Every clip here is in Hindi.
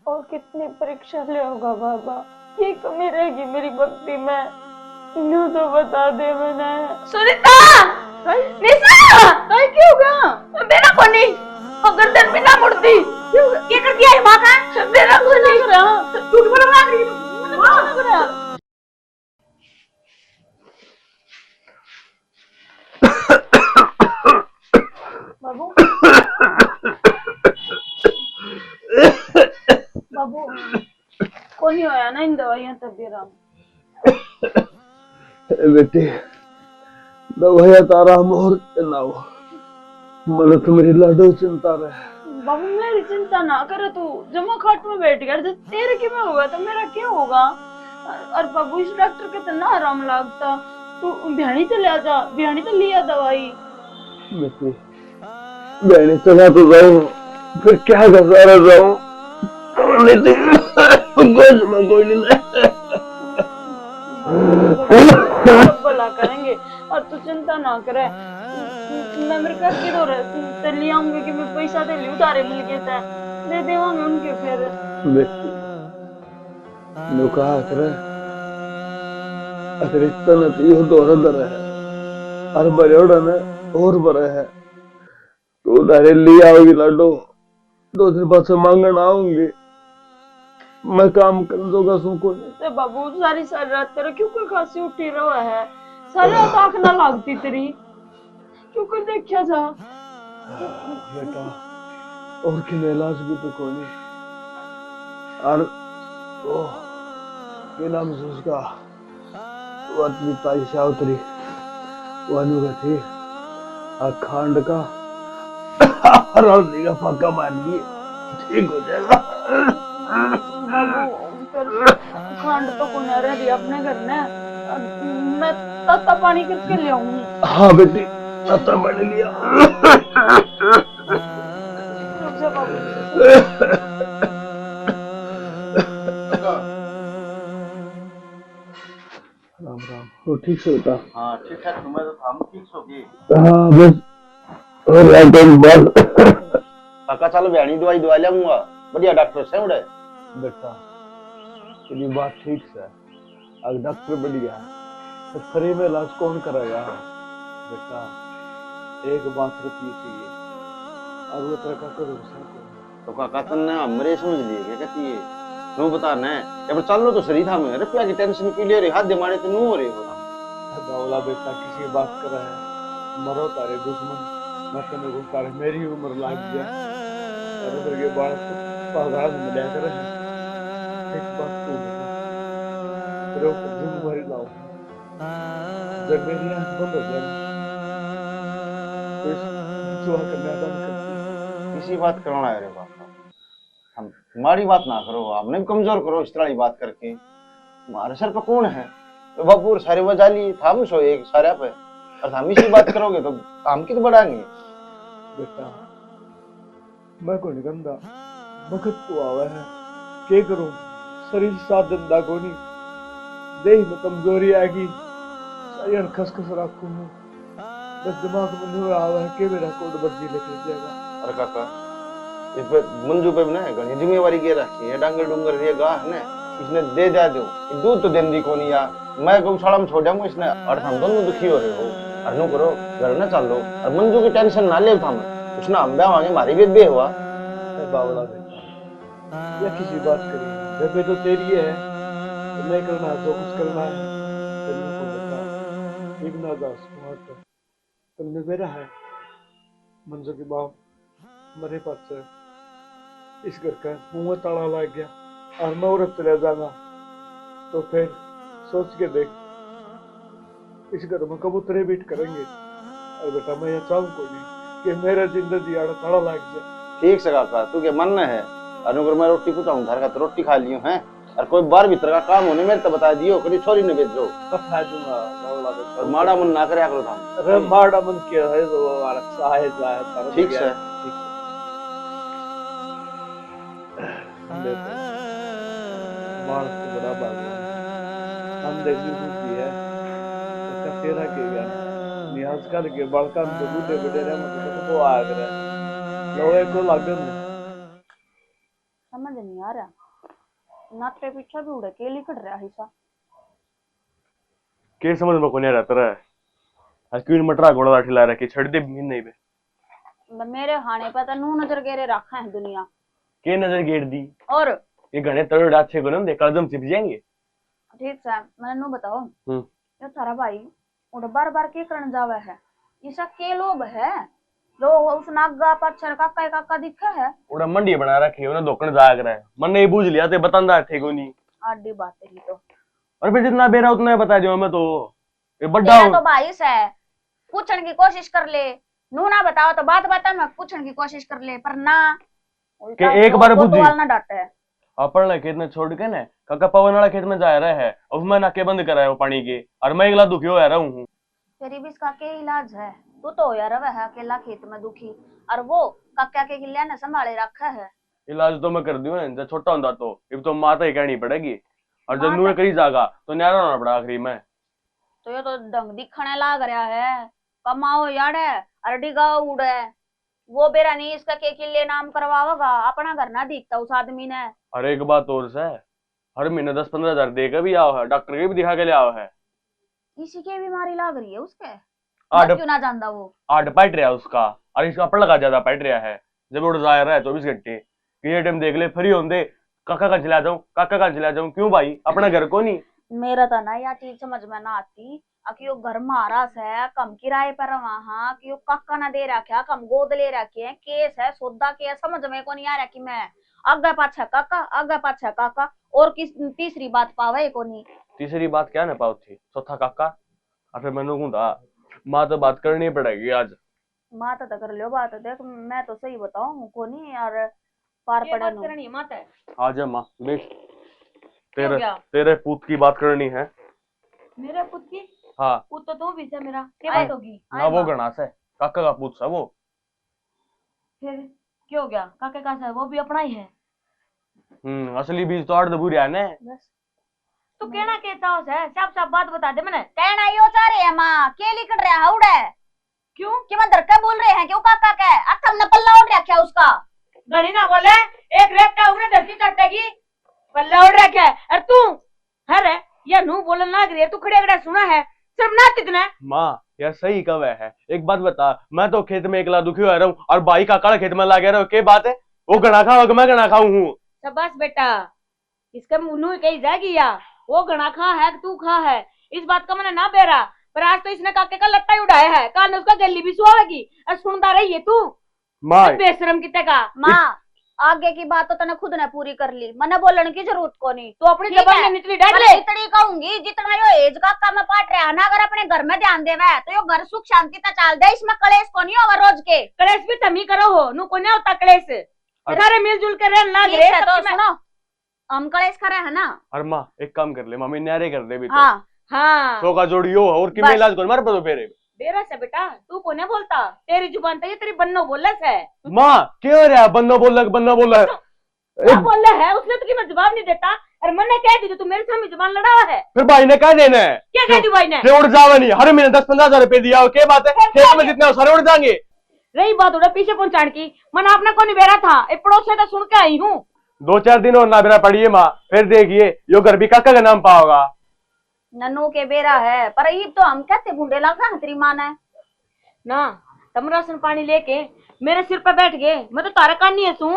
और कितनी परीक्षा ले होगा बाबा। ये कमी रहेगी मेरी भक्ति में, यूं तो बता दे मैंने। सुनीता, निशा, क्या हो गया? मेरा को नहीं, अगर दिन में ना मुड़ती क्या कर दिया है माँ का? मेरा को नहीं कर रहा, झूठ बोल रहा है, मैंने कुछ नहीं करा। बाबू बाबू को नहीं होया ना इन दवाइयों तबियत आराम। बेटे दवाइयां तारा मोर चलाओ, मन तो मेरी लाडो चिंता रहे। बाबू मेरी चिंता ना करे तू, जमा खाट में बैठ गया, जब तेरे की में हुआ तो मेरा क्या होगा? और बाबू इस डॉक्टर के तो ना आराम लगता, तू बिहानी तो ले जा, बिहानी तो लिया दवाई। बेटे बहनी चला तो जाऊं, फिर क्या घसारा जाऊं, कोई नहीं भला करेंगे। और तू चिंता ना करे, मैं मेरे घर की तो ले आऊंगी कि मैं पैसा दे लियो उधारे मिल गए थे, दे देवांगे उनके। फिर बेटी नो कहा करे अगर इतना नहीं हो दौरा दर है और बड़ोड़ा ने और बड़ा है तो उधारे ले आओगी लाडो, 2 दिन बाद से मांगन आऊंगी, मैं काम कर दूंगा सुको नहीं। बाबू सारी सारी रात तेरा क्यों कोई खांसी उठी रहा है? सारी रात आंख ना लागती तेरी, क्यों कोई देखा जा? बेटा और कि इलाज भी तो कोई नहीं। और ओ ये नाम से उसका वो आदमी ताई सावत्री वो अनुगति अखंड का हल्दी का फाका मार लिए ठीक हो जाएगा। खंड तो कुने रही अपने घर ने, मैं तत्ता पानी करके ले आऊंगी। हाँ बेटी तत्ता पानी लिया। रुक जा बाबू। राम राम, वो ठीक से होता? हाँ ठीक ठाक, तुम्हें तो हम ठीक सो गए। हाँ बस और एकदम बस। काका चलो बयानी दवाई दवा लाऊंगा, बढ़िया डॉक्टर से उड़े। बेटा तेरी बात ठीक है, अगर डॉक्टर बढ़िया तो फ्री में इलाज कौन कराएगा? बेटा 1 बात रुपये चाहिए और वो तरह का करो तो काका तुमने हमरे समझ लिए क्या कहती है? नो बता ना, जब चलो तो सही था, मैं रुपया की टेंशन क्यों ले रही, हाथ दिमाग तो नो हो रही हो। बावला बेटा किसी बात कर रहा है, मरो तारे दुश्मन, मैं तेरे को तारे मेरी उम्र लाग गया और उधर के बाल पगार में मिला कर है। एक बात तू बता, तेरे ऊपर जिम्मेवारी लाओ, जब मेरी आंख बंद हो जाए तो इस दुआ करने का मन करती। किसी बात करना है रे काका, हम हमारी बात ना करो, आपने भी कमजोर करो इस तरह की बात करके। हमारे सर पे कौन है? तो बाबू सारे बजा लिए थाम सो एक सारे पे, और हम इसी बात करोगे तो हम की तो बढ़ाएंगे। बेटा मैं को नहीं गंदा वक्त तो आवा है, क्या करूं, शरीर साथ धंधा को नहीं, देह में कमजोरी आएगी, शरीर खसखस रखूं, बस दिमाग में नहीं आवा है कि मेरा कोड बर्जी लेकर जाएगा। अरे काका इस पे मंजू पे ना घनी जिम्मेवारी के रखी है, डांगर डूंगर ये गाह है ना, इसने दे दिया दो दूध तो देने को नहीं यार, मैं गौशाला में छोड़ जाऊंगा इसने, और हम दोनों दुखी हो रहे हो, और नो करो घर ना चल लो, और मंजू की टेंशन ना ले था, उसने हम ब्याह मांगे हमारी भी बे हुआ। बावला बेटा या किसी बात करी जब तो तेरी है तो मैं करना जो कुछ करना है तेरे को बता, एक ना दास कुमार तुमने मेरा है, मंजू की बाप मरे पास से इस घर का मुंह में ताला लग गया और मैं औरत चले जाऊंगा तो फिर सोच के देख, इस घर में कबूतरे बीट करेंगे, और बेटा मैं ये चाहूँ को नहीं कि मेरा जिंदगी आड़ा ताला लग जाए। ठीक से काका तू क्या मन है, अगर मैं रोटी पूछाऊं घर का तो रोटी खा लियो है, और कोई बार भीतर का काम होने मेरे तो बता दियो, कभी छोरी न भेजो, बता दूंगा बावला बेटा, और माड़ा मन ना करे करो था। अरे माड़ा मन क्या है तो वो वाला साहे जाए ठीक से देखो मार्स तो बड़ा भगवान हम देखने बुद्धि है तो तेरा केगा नहीं आजकल के बड़का तो बूढ़े बड़े रहे मतलब तो आ गए लोहे को लागन समझ नहीं नहीं आ रहा, नाटे पीछे भी उड़े केली कट रहा हिस्सा। के समझ में कोने रहता है आज क्यों मटरा घोड़ा ठिला रहा कि छड़ दे नहीं बे मेरे खाने पे तो नू नजर गेरे रखा है दुनिया के नजर गेड़ दी और ये घने तड़ अच्छे को ना देख कदम चिप जाएंगे। ठीक है मैंने नू बताओ हम्म ये थारा भाई उड़ बार बार के करन जावे है ऐसा के लोग है जो उस नागा पत्थर काका दिखा है उड़ा मंडी बना रखी है उन्हें धोकन जाग रहा है मन ने ये बूझ लिया ते बतांदा थे को नहीं आडी बात है तो और फिर जितना बेरा उतना ही बता दियो मैं तो ये बड्डा तेरा हूं तो भाई से पूछने की कोशिश कर ले नू ना बताओ तो बात बता मैं पूछने की कोशिश कर ले पर ना कि एक बार बुद्धि ना डांटे अपन खेत में छोड़ के ना काका पवन वाला खेत में जा रहा है अब मैं नाके बंद कराया वो पानी के और मैं अगला दुखी हो रहा हूँ तेरी भी इसका के इलाज है तू तो यार वह अकेला खेत में दुखी और वो काका के किले ने संभाले रखा है। इलाज तो मैं कर दियो है जब छोटा होता तो अब तो माता ही कहनी पड़ेगी और जब नूरे करी जागा तो न्यारा होना पड़ा आखिरी में। तो ये तो डंग दिखने लाग रहा है कमाओ याड़े अरडी गाँव उड़े वो बेरा नहीं इसका के किले नाम करवाओगा अपना घर ना दिखता उस आदमी ने। अरे एक बात और से हर महीने 10-15 हजार दे के भी आओ है डॉक्टर के भी दिखा के ले आओ है इसी की बीमारी लाग रही है उसके आठ क्यों ना जानता वो आठ पैट रहा उसका और इसका पड़ लगा ज्यादा पैट रहा है जब उड़ जा रहा है 24 घंटे ये टाइम देख ले फ्री होंगे काका का चला जाऊं क्यों भाई अपना घर को नहीं। मेरा तो ना यह चीज समझ में ना आती कि वो घर महाराज है कम किराए पर वहां कि वो काका ना दे रखा कम गोद ले रखे है केस है सौदा के समझ में को नहीं आ रहा कि मैं आगे पाछा काका और किस तीसरी बात पावे को नहीं। तीसरी बात क्या ना पाओ थी चौथा काका और फिर मैंने कहूँ माँ तो बात करनी पड़ेगी आज। माँ तो कर लो बात देख मैं तो सही बताऊं को नहीं यार पार पड़ा नहीं माता आजा माँ देख तेरे पूत की बात करनी है। मेरे पुत की हाँ पुत तो तू भी से मेरा क्या बात होगी ना वो गणास है काका का पूत है वो फिर क्यों हो गया काके का है वो भी अपना ही है। असली बीज तो आठ दबूरिया है बस तू कहना कहता है साफ बात बता दे मैंने कहना यो चाह रहे है माँ के लिखट रहा है उड़े क्यों कि मैं धरके बोल रहे हैं क्यों काका का अथम ने पल्ला उड़ रखा उसका गणी ना बोले एक रेत का उगने धरती चटेगी पल्ला उड़ रखा है और तू अरे ये नू बोलन लाग रही है तू खड़े खड़े सुना है सिर्फ ना कितना माँ यार सही कब है एक बात बता मैं तो खेत में एकला दुखी हो रहा हूँ और भाई काका खेत में लागे रहा हूँ क्या बात है वो गणा खाओ मैं गणा खाऊं हूँ शाबाश बेटा इसका मुंह कही जाएगी या वो गणा खा है तू खा है इस बात का मैंने ना बेरा पर आज तो इसने काके का लत्ता ही उड़ाया है कान उसका गली भी सुहागी और सुनता रही है तू माँ बेशरम कितने का माँ आगे की बात तो तने खुद ने पूरी कर ली मने बोलने की जरूरत को नहीं तो अपनी जबान में निचली डाल ले इतनी कहूंगी जितना यो एज का काम पाट रहा ना अगर अपने घर में ध्यान देवे तो यो घर सुख शांति ता चल दे इसमें कलेश को नहीं होगा रोज के कलेश भी तमी करो हो नु को नहीं होता कलेश सारे मिलजुल के रहने लाग रहे तो सुनो हम कलेश कर रहे हैं ना। और माँ एक काम कर ले मम्मी न्यारे कर दे भी हाँ हाँ सो का जोड़ियो और कि इलाज कर मार पड़ो फेरे बेरा से बेटा तू को नहीं बोलता तेरी जुबान तो ये तेरी बन्नो बोलस है। माँ क्यों रहा बन्नो बोल रहा क्या बोल रहा है उसने तो कि मैं जवाब नहीं देता और मैंने कह दी तू मेरे सामने जुबान लड़ा है फिर भाई ने क्या देना है क्या कह दी भाई ने उड़ जावा नहीं हर महीने 10-15 हजार रुपए दिया क्या बात है खेत में जितने सारे उड़ जाएंगे। रही बात उड़ा पीछे पहुंचाने की मन आपने को नहीं बेरा था एक पड़ोस से तो सुन के आई हूँ 2-4 दिन और ना बेरा पड़िए माँ फिर देखिए यो घर भी काका का नाम पाओगा नन्नू के बेरा है पर ये तो हम कहते बूढ़े लग रहा है तेरी माँ ने ना तुम राशन पानी लेके मेरे सिर पर बैठ गए मैं तो तारा कानी है सू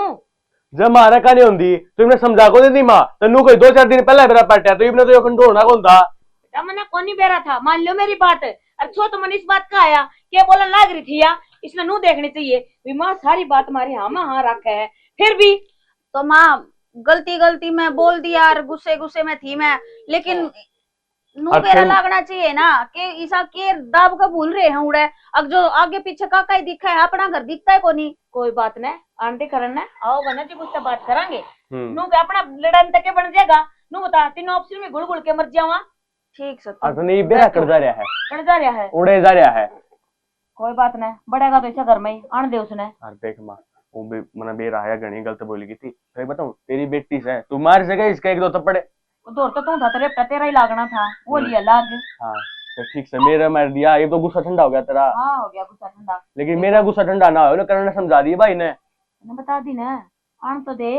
जब मारा का नहीं होंगी तुमने समझा को दी माँ तन्नू कोई 2-4 दिन पहले बेरा पटा तो इबने तो यो कंट्रोल ना कौन था मैंने कौन नहीं बेरा था मान लो मेरी बात अच्छा तो मैंने इस बात का आया क्या बोलने लग रही थी या इसने नू देखनी चाहिए माँ सारी बात हमारी हाँ रखा है फिर भी तो माँ गलती में बोल दिया और गुस्से में थी मैं लेकिन नू बेरा लगना चाहिए ना कि ईसा के दाब का भूल रहे हैं उड़े अब जो आगे पीछे काका ही दिखा है अपना घर दिखता है को नहीं कोई बात नहीं आंटी करन है आओ बना जी कुछ बात करांगे नू के अपना लड़न तक बन जाएगा नू बता तीनों ऑप्शन में गुड़ के मर जावा ठीक सर नहीं बेरा कर जा रहा है उड़े जा रहा है कोई बात नहीं बढ़ेगा तो ऐसा घर में ही आन दे उसने यार देख माँ वो भी मना बेरा है घनी गलत बोली की थी फिर बताऊं तेरी बेटी से तू मार सके इसका एक दो थप्पड़ दौड़ तो तू था तेरा ही लागना था वो लिया लाग हाँ तो ठीक से मेरा मार दिया ये तो गुस्सा ठंडा हो गया तेरा हाँ हो गया गुस्सा ठंडा लेकिन मेरा गुस्सा ठंडा ना हो ना करने समझा दिया भाई ने बता दी ना आन तो दे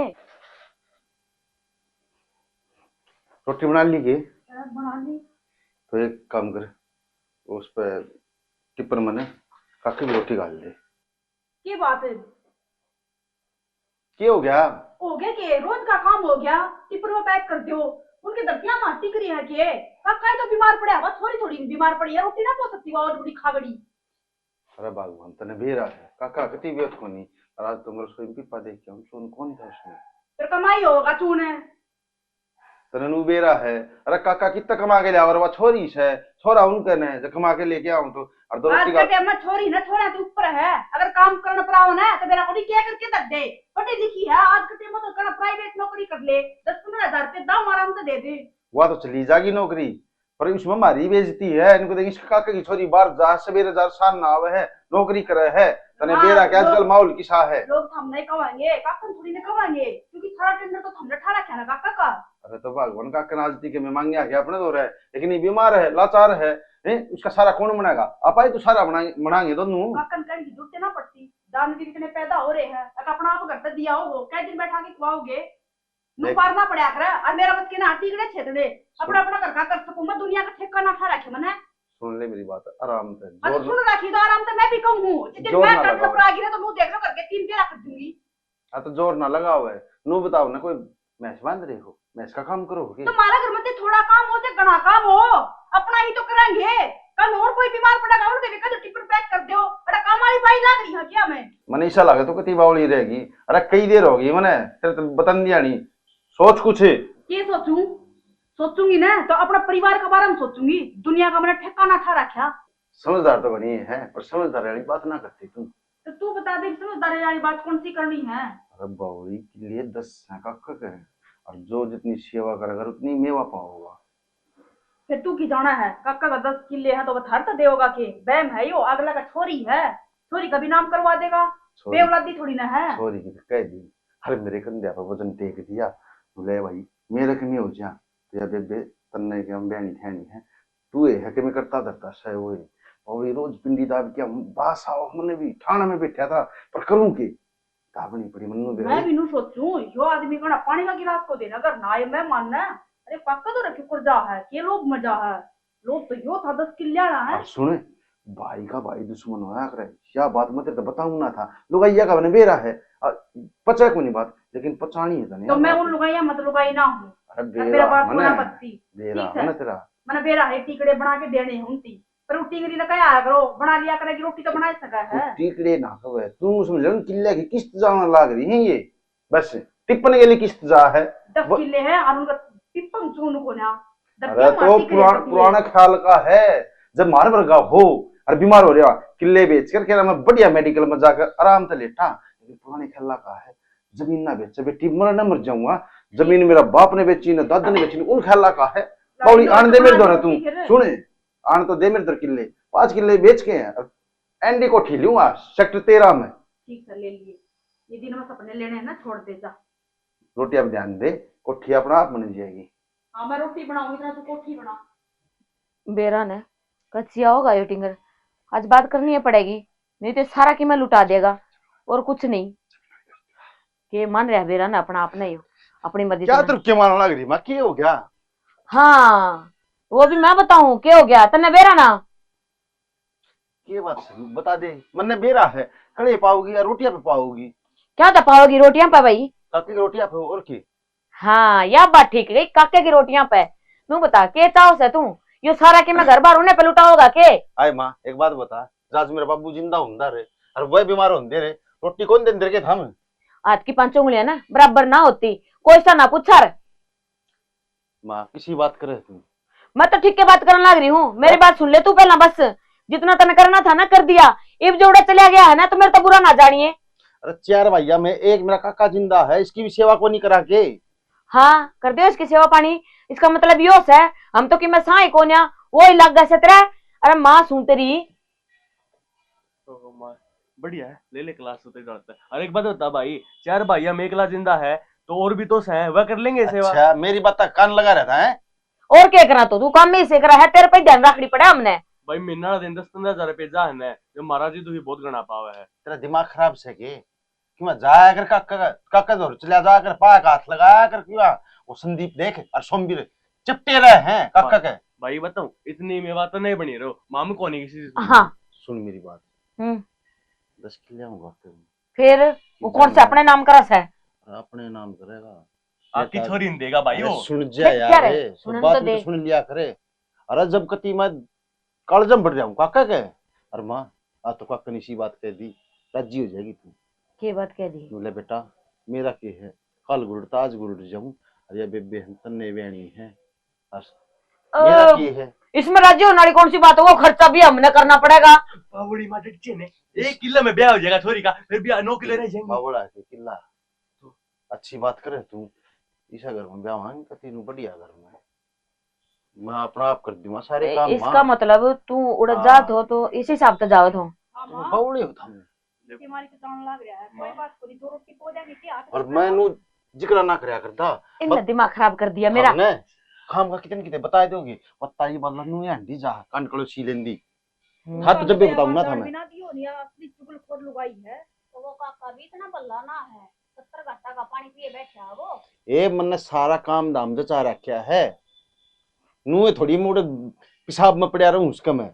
रोटी बना ली के? बना ली। तो एक काम कर, उस पे टिप्पर मने काकी की रोटी डाल दे। की बात है? क्या हो गया? हो गया के रोज का काम हो गया, टिप्पर में पैक कर दो। उनकी दर्दियां माटी करी है के काका है तो बीमार पड़ा है, थोड़ी थोड़ी बीमार पड़ी है, रोटी ना पो सकती और बड़ी खागड़ी। अरे भगवान तने बेरा है काका कति व्यत कोनी, और आज तुम रसोई में पीपा देख के हम चून कौन था उसमें? फिर कमाई होगा चून है। तने नु बेरा है। अरे काका कितना कमा के लिया, और वह छोरी है, छोरा उनके ने जो कमा के लेके आऊं तो और दो आज रोटी के का टाइम में छोरी ना छोरा तो ऊपर है, अगर काम करना पड़ा हो ना तो मेरा कोई क्या करके दे दे। पढ़ी लिखी है आज के टाइम में तो करना प्राइवेट नौकरी कर ले, 10-15 हजार रुपये दाम आराम से दे दे। वह तो चली जाएगी नौकरी, पर उसमें हमारी बेइज्जती है। इनको देख इसका काका की छोरी बाहर जा सवेरे जा शाम ना आवे है, नौकरी करे है। तने हाँ, बेरा के आजकल माहौल किसा है। लोग हम नहीं कमाएंगे, काका थोड़ी नहीं कमाएंगे, क्योंकि सारा टेंडर तो हमने ठा रखा है ना काका का। अरे तो भगवान का कनाजती के में मांगे आ गया अपने दौर है, लेकिन ये बीमार है, लाचार है, उसका सारा कौन बनाएगा? आप आई तो सारा बनाएंगे दोनों। काकन करने की जरूरत ना पड़ती, दान भी इतने पैदा हो रहे हैं, अगर अपना आप घर पे दिया हो कै दिन बैठा के खुआओगे? नु पारना पड़ा कर, और मेरा बच्चे ना टीकड़े छेदड़े अपना अपना घर का कर सकूं मैं, दुनिया का ठेका ना ठा रखे मैंने। सुन ले मेरी बात आराम से, अच्छा जोर सुन रखी तो आराम से मैं भी कहूं, जिस दिन जोर मैं ना कर लगाओ। पड़ा गिरे तो मुंह देख लो करके 3 तेरा कर दूंगी। हाँ तो जोर ना लगाओ है। नु बताओ ना, कोई मैच बांध रहे हो, मैच का काम करो के? तुम्हारा घर में थोड़ा काम हो चाहे घना काम हो, अपना ही तो करेंगे। कल और कोई बीमार पड़ेगा उनके भी कल टिकट पैक कर दो, बड़ा काम वाली बाई लग रही है क्या मैं? मने ऐसा लगे तो कति बावली रहेगी। अरे कई देर होगी मने तेरे तो बतन दिया नहीं, सोच कुछ। ये सोचूं, सोचूंगी ना तो अपना परिवार के बारे में सोचूंगी, दुनिया का मैंने ठिकाना ठा रखा। समझदार तो बनी है, पर समझदार वाली बात ना करती तुम। तो तू बता दे समझदारी वाली बात कौन सी करनी है? अरे बावली के लिए 10 का है, और जो जितनी सेवा करेगा उतनी मेवा पाओगा। फिर तू की जाना है, काका का 10 किले है तो बथार तो देगा के बैम है यो, अगला का छोरी है, छोरी का भी नाम करवा देगा, बेवलादी थोड़ी ना है। छोरी की तो कह दी, अरे मेरे कंधे पर वजन टेक दिया, बोले भाई मेरे के में हो जा तो या बेबे तन्ने के हम बहनी ठहनी है, तू है कि मैं करता धरता सह वो ही, और ये रोज पिंडी दाब के बास आओ, मैंने भी ठाणा में बैठा था, पर करूं के दाबनी पड़ी मन्नू बे। मैं भी नू सोचूं यो आदमी का पानी का गिलास को देना, अगर ना ये मैं मानना, अरे काका तो रखी जा है के लोग मजा है, लोग तो यो था 10 किले है। अब सुने, भाई का भाई दुश्मन होया करे, क्या बात मैं तेरे को बताऊं ना था, लुगाइया का बने बेरा है, पचा को नहीं बात, लेकिन पचानी है तो मैं उन लुगाइया मत लुगाई ना हूं। अरे मेरा बात मने होना पत्ती बेरा ठीक है मने तेरा मैंने बेरा है, टिकड़े बना के देने होंती, पर रोटी गरी लगाया करो, बना लिया करेगी रोटी तो बना सका है। टिकड़े ना कवे तू समझ ले, किले की किस्त जाना लाग रही है ये, बस टिप्पन के लिए किस्त जा है 10 किले है और उनका टिप्पन चून को ना। अरे तो पुराना ख्याल का है, जब मार वर्गा हो और बीमार हो रहा किले बेच कर के मैं बढ़िया मेडिकल में जाकर आराम से लेटा, लेकिन पुराने ख्याल का है जमीन ना बेच बेटी मर न मर जाऊंगा, जमीन मेरा बाप ने बेची न दादा ने बेची, उन ख्याल का है। बावली आन दे मेरे दो तू सुने, आन तो दे मेरे दर किले, 5 किले बेच के एंडी को ठी लूंगा सेक्टर 13 में। ठीक है ले लिए, ये दिन में सपने लेने हैं ना, छोड़ दे जा। रोटी अब ध्यान दे, कोठी अपना आप बन जाएगी। हाँ मैं रोटी बनाऊंगी इतना तो कोठी बना। बेरा ने कच्चिया होगा यो टिंगर, आज बात करनी है पड़ेगी, नहीं तो सारा की मैं लुटा देगा और कुछ नहीं। के मान रहा बेरा ने अपना आपने ही अपनी मर्जी। क्या तुम क्या मारने लग रही मां, क्या हो गया? हाँ वो भी मैं बताऊं क्या हो गया तन्ने बेरा ना? ये बात सही बता दे, मन्ने बेरा है, कड़े पाओगी या रोटियां पे पाओगी? क्या दपाओगी रोटियां पे भाई? काकी की रोटियां पे और की? हाँ यह बात ठीक है, काके की रोटियां पे तू बता के चाहो से तू यो सारा के मैं घर बार उन्हें पे लुटाओगा के? आए मां एक बात बता, आज मेरा बाबू जिंदा हुंदा रे और वह बीमार होंदे रे, रोटी कौन देंदे के हम? हाथ की 5 उंगलियां ना बराबर ना होती, कोई सा ना पूछा रे। मां किसी बात करे तू? मैं तो ठीक के बात करने लग रही हूँ, मेरी बात सुन ले तू पहला, बस जितना तने करना था ना कर दिया, इब जोड़ा चला गया है ना तो मेरे तो बुरा ना जानिए। अरे 4 भैया में एक मेरा काका जिंदा है, इसकी भी सेवा को नहीं करा के? हाँ कर दियो इसकी सेवा पानी, इसका मतलब यो है हम तो कि मैं साई कोन्या वो ही लग गए से तेरा। अरे माँ सुन तेरी तो बढ़िया है, ले ले क्लास होते जाता है। अरे एक बात बता भाई, 4 भाइया में एकला जिंदा है तो और भी तो है, वह कर लेंगे सेवा। अच्छा मेरी बात तक कान लगा रहता है और क्या करा, तो तू काम में से करा है, तेरे पे ध्यान रखनी पड़ा हमने। भाई महीना दिन 10-15 हजार रुपये जा है, जो महाराज जी तो भी बहुत गणा पावा है। तेरा दिमाग खराब से के क्यों? मैं जाया कर काका काका जोर चला जा कर पाया का हाथ लगाया कर क्यों? वो संदीप देख और सोमवीर चपटे रहे हैं काका के। भाई बताऊं इतनी में बात तो नहीं बनी रहो मामू कौन है किसी से। हाँ सुन मेरी बात, 10 किले आऊंगा फिर वो कौन से अपने नाम का रस है? अपने नाम करेगा, आपकी छोरी नहीं देगा भाई वो। सुन जा क्या यार, रे? सब सुनने बात तो में दे। तो सुन लिया करे। अरे जब कति मैं कालजम बढ़ जाऊं काका के, अरे माँ आज तो काका ने इसी बात कह दी, राजी हो जाएगी तू। क्या बात कह दी? बोले बेटा मेरा के है, कल गुड़ता आज गुड़ जाऊं, अरे बेबे हम तन्ने वेणी है, बस मेरा के है। इसमें राजी होने वाली कौन सी बात है? वो खर्चा भी हमने करना पड़ेगा। बावड़ी माँ डटचे ने 1 किले में ब्याह हो जाएगा छोरी का, फिर भी 9 किले रह जाएंगे। बावड़ा के किला अच्छी बात करे तू, ईसा घर में ब्याह मांग कति नु बढ़िया घर में मैं अपना आप कर दूंगा सारे काम। इसका मतलब तू उड़ जात हो तो इस हिसाब से जावत हो। बावड़े होता हूं बीमारी के कारण लग रहा है, कोई बात कोई, दो रोटी पौधा की क्या और मैं नु जिक्र ना करया करता। इनने दिमाग खराब कर दिया मेरा। हमने खाम का कितने कितने बता दोगे, पत्ता ही बदला नु हंडी जा कान कलो सी लेंदी। हां तो जब भी बताऊंगा था मैं बिना दियो नहीं अपनी चुगल खोद लुगाई है, तो वो काका भी इतना बल्ला ना है, 70 घंटा का पानी पिए बैठा है वो। ए मन ने सारा काम दाम जचा रखा है, नु थोड़ी मोड़ पेशाब में पड़या रहूं उसका मैं।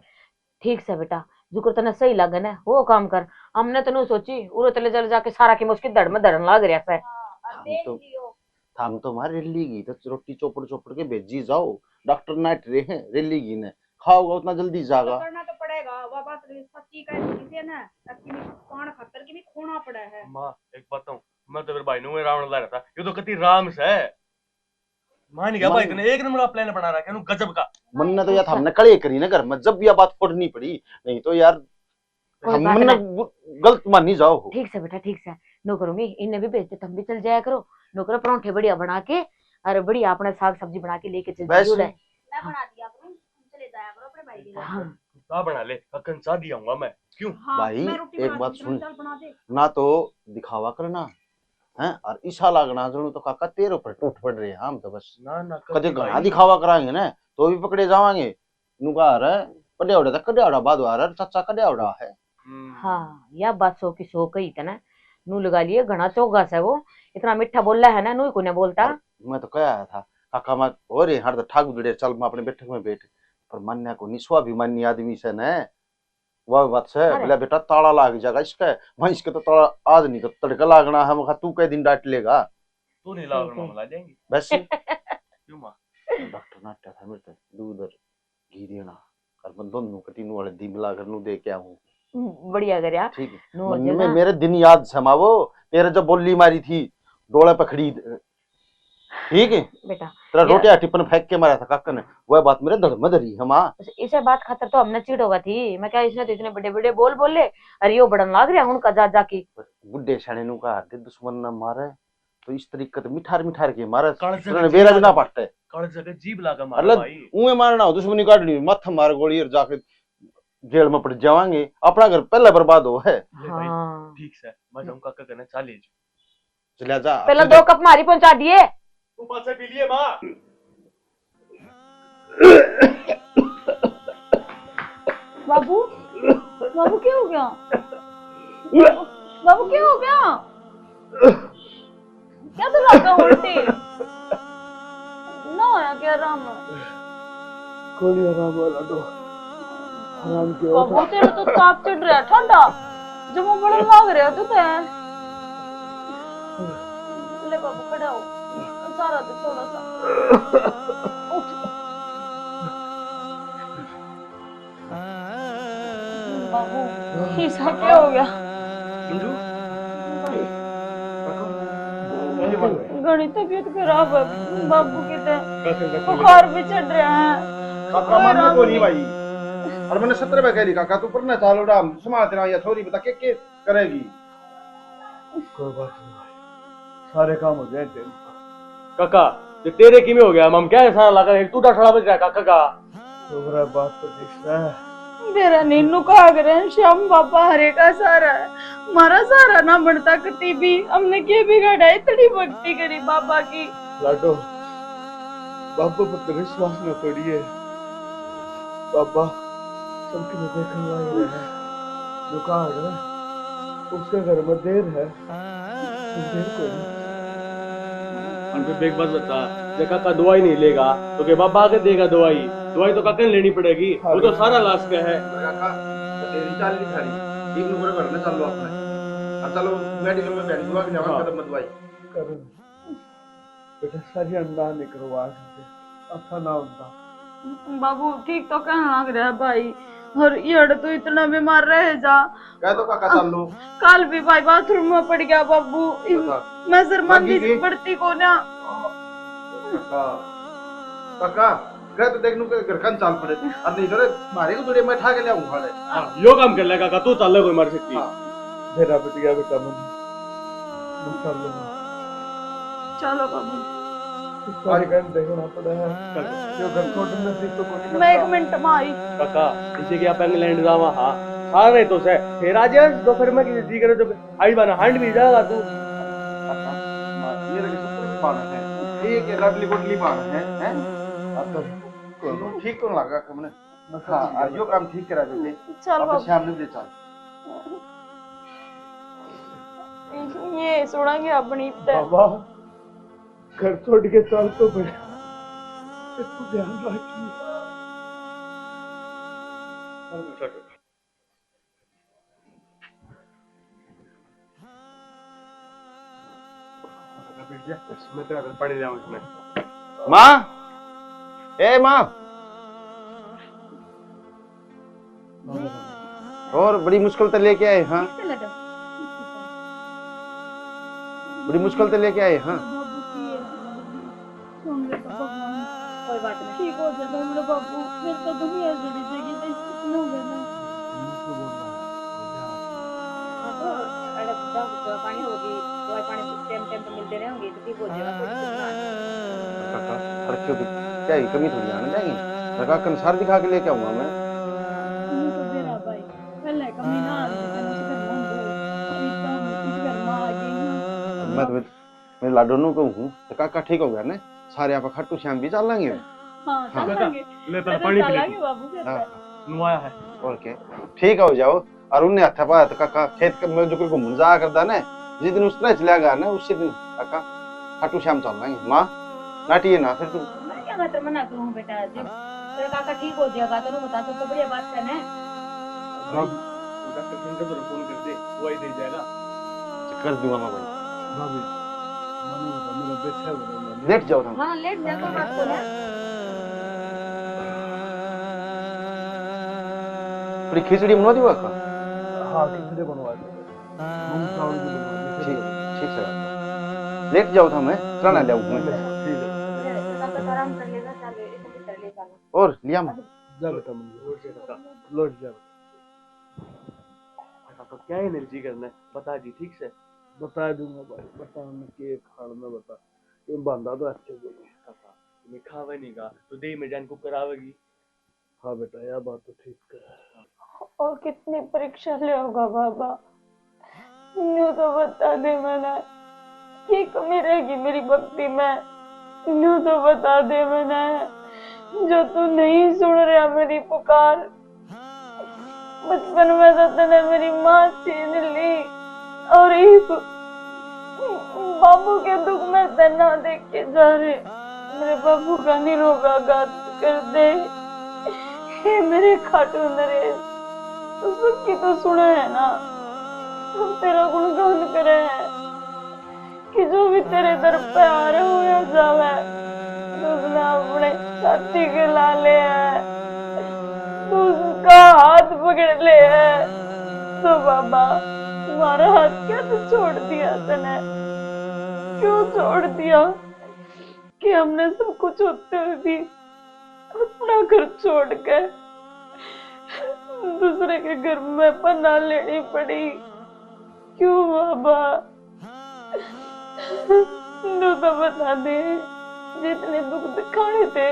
ठीक से बेटा जुकर तने सही लगन है वो काम कर। हमने तनु सोची उरे तले जल जाके सारा की मुश्किल धड़ में धड़न लाग रहा है। और देख लियो हम तो मारे रेलीगी तो रोटी चोपड़ चोपड़ के भेजी जाओ, डॉक्टर नाइट रहे हैं रेलीगी ने खाओगा उतना जल्दी जागा। करना तो पड़ेगा, वो बात सच्ची कह दी ना, कि पान खातर की भी खोना पड़ा है। माँ एक बताऊं, मैं तो फिर भाई नु रावण ला रहा था, ये तो कति राम से है। मान गया भाई तूने एक नंबर का प्लान बना रखा है गजब का। मन ने तो यार हमने कड़े करी ना घर में, जब यह बात फोड़नी पड़ी, नहीं तो यार हमने गलत मानी जाओ। ठीक से बेटा ठीक से नो करूंगी, इन्हें भी भेज दे, तुम भी चल जाया करो। नो करो परोंठे बढ़िया बना के और बढ़िया अपने साग सब्जी बना के लेके चल जाओ। मैं बना दिया करूं, तुम चले जाया करो अपने भाई के लिए। हाँ सा बना ले ककन सा दिया हूंगा मैं क्यों। भाई मैं रोटी एक बना बात दी, सुन, चल बना दे। ना तो दिखावा करना है और ईशा लागना जरूर तो काका तेरे ऊपर टूट पड़ रहे हैं हम तो बस ना ना कदे घना दिखावा कराएंगे ना तो भी पकड़े जावांगे। नुका रहा है कड्यावड़ा था, कड्यावड़ा बाद आ रहा है, चाचा कड्यावड़ा है। हाँ यह बात सो की सो कही था ना, नू लगा लिए घना चौगास है वो, इतना मीठा बोल रहा है ना, नू को नहीं बोलता। मैं तो कहा था काका मैं हो रे हर ठाक जुड़े चल मैं अपने बैठक में बैठ, पर मान्या को निस्वाभिमानी आदमी से न वह बात से बोला बेटा ताला लाग जाएगा इसका, वहीं इसके तो ताला आज नहीं तो तड़का लागना है, मैं तू कई दिन डांट लेगा तू नहीं लाओ मामला जाएंगे वैसे। क्यों माँ डॉक्टर नाट्या था मेरे दूध और घी देना और मैं दोनों कटी नु वाले दी मिला कर नु दे के आऊं। बढ़िया कर यार। ठीक है मैं मेरे दिन याद समावो, तेरे जब बोली मारी थी डोले पकड़ी, ठीक है बेटा तेरा रोटियां टिपन फेंक के मारा था काका ने, वह बात मेरे धड़ में धरी है माँ। इसे बात खातर तो हमने चिड़ होगा थी, मैं क्या इसने तो इतने बड़े बड़े बोल बोले अरे यो बड़न लाग रहा उनका जा जाके। बुड्ढे शाने नु का हाथ दुश्मन न मारे तो इस तरीके से मिठार मिठार के मारे कालजे उन्होंने बेरा भी ना पाटे कड़ जगह जीभ लागा मार मतलब भाई। उन्हें मारना हो दुश्मनी काटनी माथा मार गोली और जाके जेल में पड़ जावांगे, अपना घर पहले बर्बाद हो है। हाँ ठीक से मैं जाऊं काका कहने चाले चला जा पहले 2 कप मारी पहुंचा दिए। तू पास से पी लिए माँ। बाबू बाबू क्या हो गया? बाबू क्या हो गया? क्या तो लगा उल्टी ना होया क्या राम? कोई आराम वाला दो आराम के बाबू तेरे तो ताप चढ़ रहा है, ठंडा जब वो बड़ा लाग रहा तू तो ले बाबू खड़ा हो, सारा दे थोड़ा सा उठ। बाबू ऐसा क्या हो गया? मंजू घनी तबीयत खराब है बाबू की, तो बुखार भी चढ़ रहा है। काका मानने को नहीं भाई, और मैंने 17 में कह दी काका तू पढ़ना चालू राम समाज तेरा या छोरी बता के करेगी। कोई बात नहीं भाई, सारे काम हो जाए तेरे। काका ये तेरे की में हो गया, हम क्या ऐसा लगा एक टूटा थोड़ा बज रहा है काका का। तुम्हारा बात तो दिखता है, मेरा नीनू का ग्रहण श्याम बाबा हरे का सारा है, मारा सारा ना बनता कती भी, हमने क्या बिगाड़ा है, इतनी भक्ति करी बाबा की। लाडो बाबा पर विश्वास न तोड़िए, बाबा सबके में देखने वाले है, दुकान है उसके घर में देर है, देर को नहीं। उन पे एक बात बता, जब काका दवाई नहीं लेगा तो के बाबा आके देगा दवाई, दवाई तो काका ने लेनी पड़ेगी, वो तो सारा लाश का है। काका तेरी चाल नहीं खा रही, एक नंबर करने चलो अपने, अब चलो मेडिकल में बैठ दुआ की जवाब कदम मत भाई। करण बेटा सारी अंडा नहीं करवा सकते, अच्छा ना होता। बाबू ठीक तो कहना लग रहा है भाई, और ये तो इतना बीमार रहे जा। कह तो काका चल लो। कल भी भाई बाथरूम में पड़ गया बाबू, मैं शर्मांदी से पड़ती को ना। काका काका कह तो देखनू के घर का चाल पड़े, अब नहीं तो मारे को दूरे मैं ठा के ले आऊंगा रे। हां यो काम कर ले काका, तू चल ले कोई मार सकती। मेरा बिटिया बेटा मन चल लो, चलो बाबू सारी गन देखना पड़ा है, क्यों घर छोड़ने से तो कोई मैं 1 मिनट में आई। काका इसे क्या आप इंग्लैंड जावा, हां सारे तो से फिर आज दोपहर में किसी जी करे तो आई बना हंड भी जाएगा तू। ये लगे सब पाना है, ये के लडली कोटली पाना है अब तो को ठीक को लगा हमने। हां यो काम ठीक करा देते, चल अब शाम में ले चल। ये सुनेंगे अपनी बाबा घर छोड़ के चल तो पड़े, तू ध्यान रखिए। मैं तेरा पानी ले आऊं इसमें। माँ ए माँ, और बड़ी मुश्किल से लेके आए। हाँ बड़ी मुश्किल से लेके आए। हाँ कोई बात नहीं। ठीक हो जाएगा मेरा बाबू, फिर तो दुनिया जुड़ी जाएगी, तो इसको हो गया ना। दवा पानी होगी, दवाई पानी टाइम टाइम पे मिलते रहेंगे तो ठीक हो जाएगा। काका रखियो भी क्या ही कमी थोड़ी आने जाएंगे, लगा कंसार दिखा के लेके आऊंगा मैं। तो मेरा भाई पहले कमी ना आती है, मैं घर में घर में आ गई। मैं तो मेरे लाडो नु कहूँ तो काका ठीक हो गया ना, सारे आप खट्टू श्याम भी चल लेंगे। हाँ चल लेंगे, ले पहले पानी पी ले बाबू फिर नुआया है। और क्या ठीक हो जाओ। और उन्हें हथा पाया तो काका खेत में जो कोई घूमने जा करता ना, जिस दिन उस तरह चला गया ना उसी दिन काका खट्टू श्याम चल लेंगे। माँ नाटी है ना फिर तू, मैं क्या मतलब मना करूं बेटा, जब तेरा काका ठीक हो जाएगा तो बता, तो बढ़िया बात है ना। डॉक्टर को तो फोन कर दे, वो ही दे जाएगा। कर दूंगा मैं भाई। भाभी मनु का मेरा बेटा है, लेट जाओ तुम। हाँ लेट जा, कोई बात तो है। थोड़ी खिचड़ी बना दी का। हाँ खिचड़ी बनवा दे, मूंग चावल की बनवा दे। ठीक ठीक से लेट जाओ था मैं त्राना ले आऊं मैं। ठीक है काका आराम कर लेगा, चल इसे भी कर ले चल। और लिया मैं जा बेटा मन लौट जा। काका क्या एनर्जी करना है बता जी ठीक से। बता दूंगा भाई, बता मैं के खाना बता, ये बंदा तो अच्छे बोले। काका तुम्हें खावे नहीं का तो दे में जान को करावेगी। हाँ बेटा यह बात तो ठीक है। और कितनी परीक्षा ले होगा बाबा, यूं तो बता दे मैंने, ये कमी रहेगी मेरी भक्ति में, यूं तो बता दे मैंने, जो तू नहीं सुन रहा मेरी पुकार। बचपन में तो तूने मेरी माँ छीन ली, और एक बाबू के दुख में तना देख के जा रहे, मेरे बाबू का निरोगाघात कर दे। हे मेरे खाटू नरेश, तो सबकी तो सुना है ना, हम तेरा गुणगान करे हैं कि जो भी तेरे दर पे आ रहे हो या जावे, तो उसने अपने छाती के लाले है, तो उसका हाथ पकड़ ले है। तो बाबा तुम्हारा हाथ क्या तो छोड़ दिया तने, क्यों छोड़ दिया कि हमने सब कुछ होते हुए भी अपना घर छोड़ के दूसरे के घर में पनाह लेनी पड़ी, क्यों बाबा? तू तो बता दे, जितने दुख दिखाने थे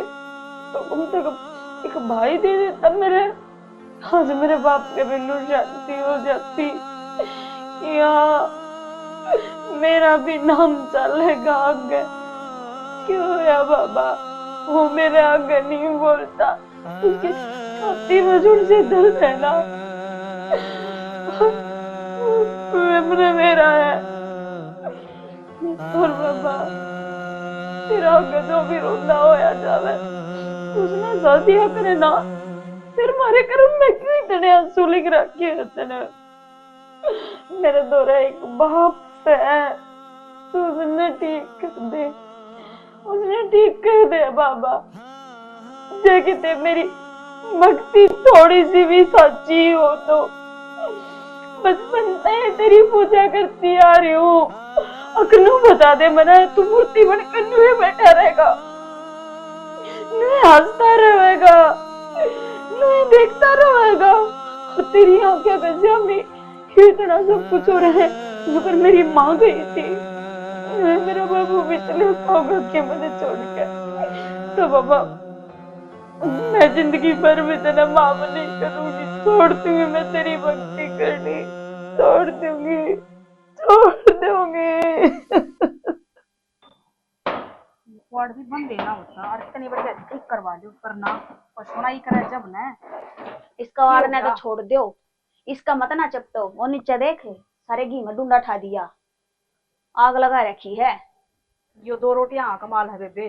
तो कम से कम एक भाई दे देता मेरे, आज मेरे बाप के बिल्लू शादी हो जाती, या मेरा भी नाम चलेगा आगे। क्यों या बाबा वो मेरे आगे नहीं बोलता, उसकी छाती में जुड़ से दर्द है ना, मेरा है। और बाबा तेरा आगे जो भी रोंदा होया जावे उसने शादियां करे ना, फिर मारे कर्म में क्यों इतने आंसू लिख रखे होते ने। मेरे दोरा एक बाप से है, तो उसने ठीक कर दे, उसने ठीक कर दे बाबा। जे किते मेरी भक्ति थोड़ी सी भी सच्ची हो तो बचपन से तेरी पूजा करती आ रही हूँ। अकनू बता दे मना, तू मूर्ति बनकर नुए बैठा रहेगा, नुए हंसता रहेगा, नुए देखता रहेगा, और तेरी आंखें गंजा में इतना सब कुछ हो रहा है जो कर मेरी माँ गई थी। मेरा बाबू भी चले सौगत के मुझे छोड़ के, तो बाबा मैं जिंदगी भर भी तेरा माफ नहीं करूंगी, छोड़ दूंगी मैं तेरी भक्ति करनी, छोड़ दूंगी, छोड़ दूंगी। वार्ड भी बंद देना होता और इतनी बड़ी ठीक करवा दो, करना और सोना ही करे जब ना इसका वार्ड ने तो छोड़ दो, इसका मत ना चपटो। वो नीचे देख सारे घी में डूंडा ठा दिया, आग लगा रखी है। यो 2 रोटियां हाँ कमाल है बेबे,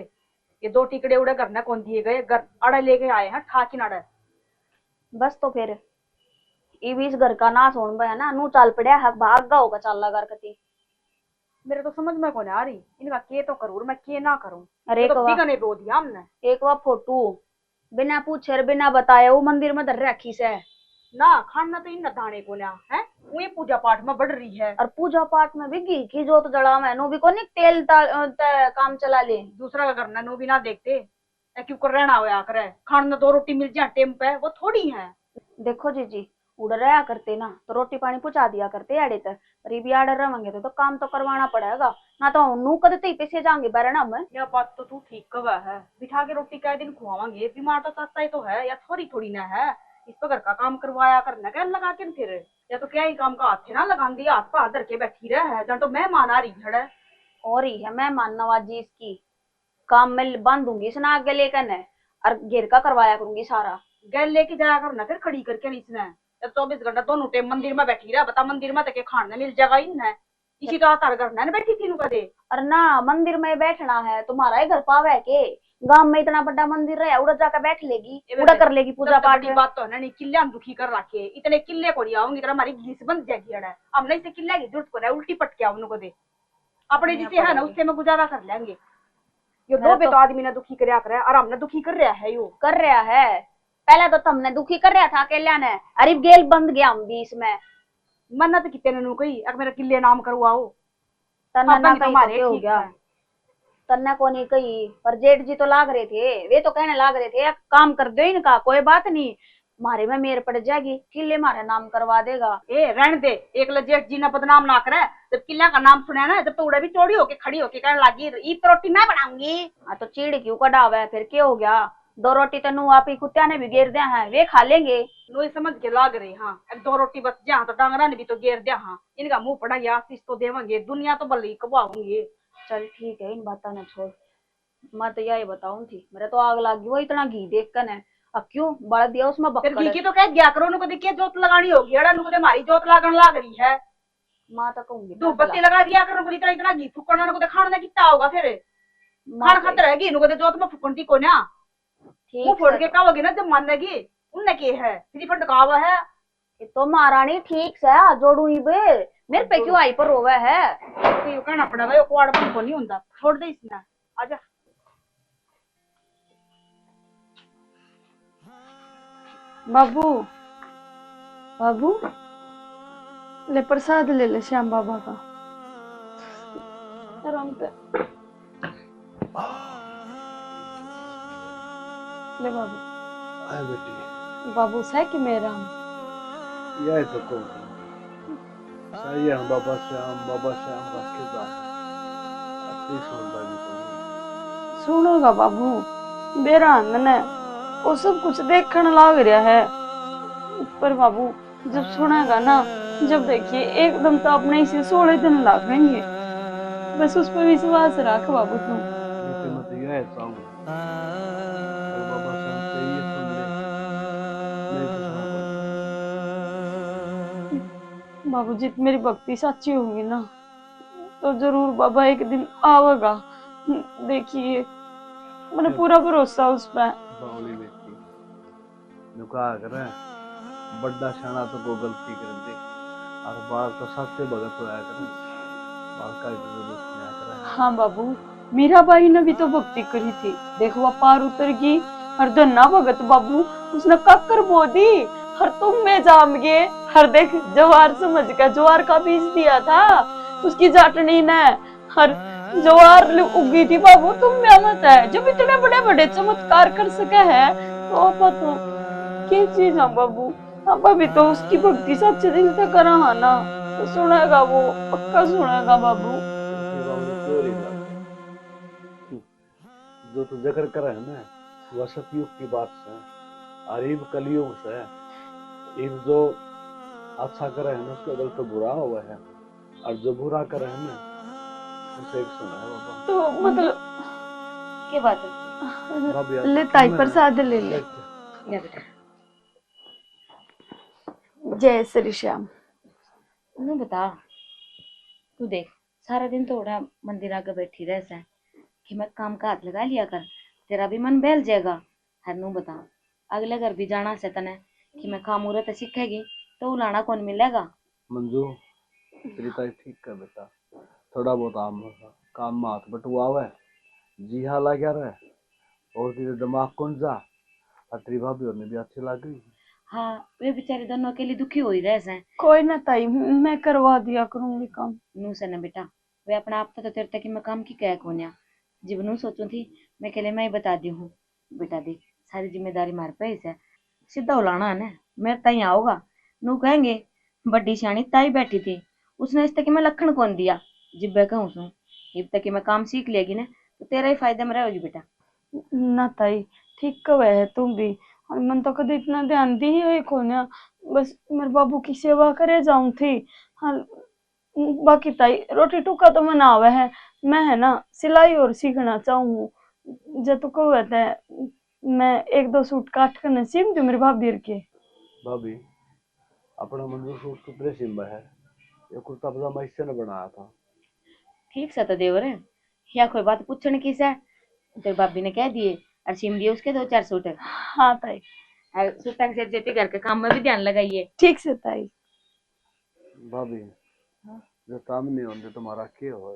ये 2 टिकड़े उड़े करने कौन दिए गए, घर अड़े लेके आए हैं ठा की नड़े। बस तो फिर इस घर का नाश होने में है ना, नू चाल पड़िया है, भाग गा होगा चाल लगा कती। मेरे तो समझ में कौन आ रही, इनका के तो करूँ मैं के ना करूँ। अरे तो बिगने रो दिया हमने। एक बार फोटो बिना पूछे बिना बताए वो मंदिर में धर रखी से ना खाना तो इन दाने को ना है, वो पूजा पाठ में बढ़ रही है। और पूजा पाठ में भी घी की जोत जड़ा में नो भी को तेल काम चला ले। दूसरा का करना नो भी ना देखते, क्यों कर रहना होया करे, खाना 2 रोटी मिल जाए टेम पे वो थोड़ी है। देखो जीजी उड़ रहा करते ना तो रोटी पानी पहुंचा दिया करते आड़े तक, पर ये भी आड़े रहेंगे तो काम तो करवाना पड़ेगा ना, तो नू कदते ही पैसे जाएंगे बरना में। यह बात तो तू ठीक कवा है, बिठा के रोटी कै दिन खुआवांगे, बीमार तो सस्ता ही तो है, या थोड़ी थोड़ी ना है। इस पर घर का काम करवाया करना क्या लगा के फिर, या तो क्या ही काम का हाथ ना लगा दिया, हाथ पर धर के बैठी रहा है, जहाँ तो मेहमान आ रही है और ही है मेहमान नवाजी इसकी, काम में बांधूंगी इसने आगे लेकर और घेर का करवाया करूंगी सारा। गैल लेके जाया करना फिर खड़ी करके इसने, 24 घंटा दोनों टाइम मंदिर में बैठी रहा, बता मंदिर में तक खाने मिल जाएगा इन है, इसी का तार करना है बैठी थी कदे। और ना मंदिर में बैठना है तुम्हारा ही घर पावे के, गांव में इतना बड़ा मंदिर है, उड़ा जाकर बैठ लेगी, उड़ा कर लेगी पूजा पाठ। बात तो है ना, नहीं किले दुखी कर रखे, इतने किले को आऊंगी तरह हमारी घीस बंद जाएगी अड़ा, अब नहीं से किले की जरूरत को है, उल्टी पटके आओ उनको दे, अपने जिसे है ना उससे में गुजारा कर लेंगे। यो 2 पे तो आदमी ने दुखी कर रहा है और हमने दुखी कर रहा है, यो कर रहा है। पहले तो तुमने दुखी कर रहा था अकेला ने, अरे गेल बंद गया हम बीच में। मन्नत कितने ने कही अगर मेरा किले नाम करवाओ, तन्ना ना कहीं हो गया, तन्ना को नहीं कही, पर जेठ जी तो लाग रहे थे, वे तो कहने लाग रहे थे काम कर दो इनका, कोई बात नहीं मारे में मेर पड़ जाएगी, किले मारे नाम करवा देगा। ए रहने दे, एक जेठ जी ने बदनाम ना करे, जब किला का नाम सुना ना, जब तो उड़ा भी चौड़ी होके खड़ी होके कहने लगी ईद रोटी मैं बनाऊंगी। हाँ तो चीड़ क्यों कटाव है, फिर क्या हो गया, 2 रोटी तो नू आप ही कुत्तिया ने भी घेर दिया है, वे खा लेंगे। नो समझ के लाग रही, हाँ 2 रोटी बच जा तो डांगरा ने भी तो घेर दिया, हाँ इनका मुंह पड़ा या आशीष तो देवेंगे, दुनिया तो भले कबाऊंगे। चल ठीक है इन बातों ने छोड़, मैं तो यही बताऊं थी, मेरे तो आग लगी वो इतना घी देख कर है, अब क्यों बढ़ दिया उसमें बक्कड़। घी की तो कह दिया करो, उनको देखिए जोत लगानी होगी, अड़ा नुको हमारी जोत लागन लाग रही है, माँ तो कहूंगी दो बत्ती लगा दिया करो, उनको इतना इतना घी फूकना उनको खाना कितना होगा, फिर खाना खाते रहेगी इनको जोत में फूकती को ना, वो फोड़ के कहोगे ना जब मानेगी उनने के है फिर फटकावा है। तो महारानी ठीक से जोड़ू ही बे, मेरे पे क्यों आई पर रोवे है, तो यू कहना पड़ेगा, यो कुआड़ बंद को नहीं होता, छोड़ दे इसने, आजा। बाबू बाबू ले प्रसाद ले ले श्याम बाबा का, आराम पे ले बाबू। आए बेटी बाबू से कि मेरा यह तो को सही है, बाबा श्याम का किरदार अच्छी सुनता भी सुनोगा बाबू, बेरा ने वो सब कुछ देखने लग रहा है, पर बाबू जब सुनेगा ना, जब देखिए एकदम तो अपने ही से 16 दिन लगेंगे, बस उस पर विश्वास रख बाबू तुम। मैं तो यह चाहूँ बाबा श्याम से ये सुन ले, नहीं तो बाबू जी मेरी भक्ति सच्ची होगी ना, तो जरूर बाबा एक दिन आवेगा, देखिए मैंने पूरा भरोसा उस पर। बावली बेटी नुका करे बड़ा शाना तो को गलती कर दे और बाल तो सच्चे भगत होया करे बाल का जरूरत नहीं करे। हाँ बाबू, मीराबाई ने भी तो भक्ति करी थी, देखो वो पार उतर गई। हर धन्ना भगत बाबू उसने कक्कर बो दी, हर तुम में जाम गए। हर देख जवार समझ का जवार का बीज दिया था उसकी जाटनी ने, हर जवार उगी थी बाबू। तुम में मत है जब इतने बड़े बड़े चमत्कार कर सके है तो पता क्या चीज है बाबू। अब अभी तो उसकी भक्ति सच्चे दिल से करा है ना, तो सुनेगा वो, पक्का सुनेगा बाबू। ये बावली चोरी लग जो तू जिक्र करे है ना वह सतयुग की बात से और इब कलयुग से। इब जो अच्छा करे है ना उसके बदल तो बुरा हुआ है और जो बुरा करे है ना उसे एक सुना है बाबा। तो मतलब क्या बात है? बाबी यार, ले ताई प्रसाद ले ले। या बेटा जय श्री श्याम। नू बता, तू देख सारा दिन तो उड़ा मंदिर आके बैठी रह से कि मैं काम का हाथ लगा लिया कर, तेरा भी मन बहल जाएगा। हर नू बता, अगले घर भी जाना से तने कि मैं काम मुहूर्त सीखेगी तो उलाना कौन मिलेगा? मंजू तेरी ताई ठीक कर बेटा, थोड़ा बहुत काम में हाथ बटुआ है जी हाँ लग रहा है और तेरे दिमाग कौन जा और तेरी भाभी और भी अच्छी लग गई। हाँ, वे बेचारे दोनों अकेले दुखी हो ही रहे से। कोई ना ताई, मैं करवा दिया करूंगी काम। नू से न बेटा, वे अपना आप तो तेरे तक कि मैं काम की कह कोन्या जब नू सोचू थी मैं के लिए मैं ही बता दी हूँ। बेटा देख सारी जिम्मेदारी मार पे है, सीधा उलाना है ना, मेरे ताई आओगा नू कहेंगे बड्डी सियाणी ताई बैठी थी उसने इस तक कि मैं लखन कौन दिया। जिब मैं कहूँ सू जब तक कि मैं काम सीख लेगी ना तो तेरा ही फायदा में रहेगी बेटा। ना ताई ठीक कह है तुम भी, और मन तो कभी इतना ध्यान दी है कोन्या, बस मेरे बाबू की सेवा करे जाऊं थी। हाँ बाकी ताई रोटी टुका तो मना आवे है, मैं है ना सिलाई और सीखना चाहूँ। जब तो कहते है मैं एक दो सूट काट कर नसीब दू मेरी भाभी के। भाभी अपना मंजूर सूट कितने सिंबा है, ये कुर्ता पजामा इससे ने बनाया था। ठीक सा तो देवर है या कोई बात पूछने की से तेरे भाभी ने कह दिए और सिम दिए उसके 2-4 सूट। हाँ ताई सूटा से जेपी घर के काम में भी ध्यान लगाइए। ठीक से ताई। भाभी जो काम नहीं होंगे तुम्हारा क्या हो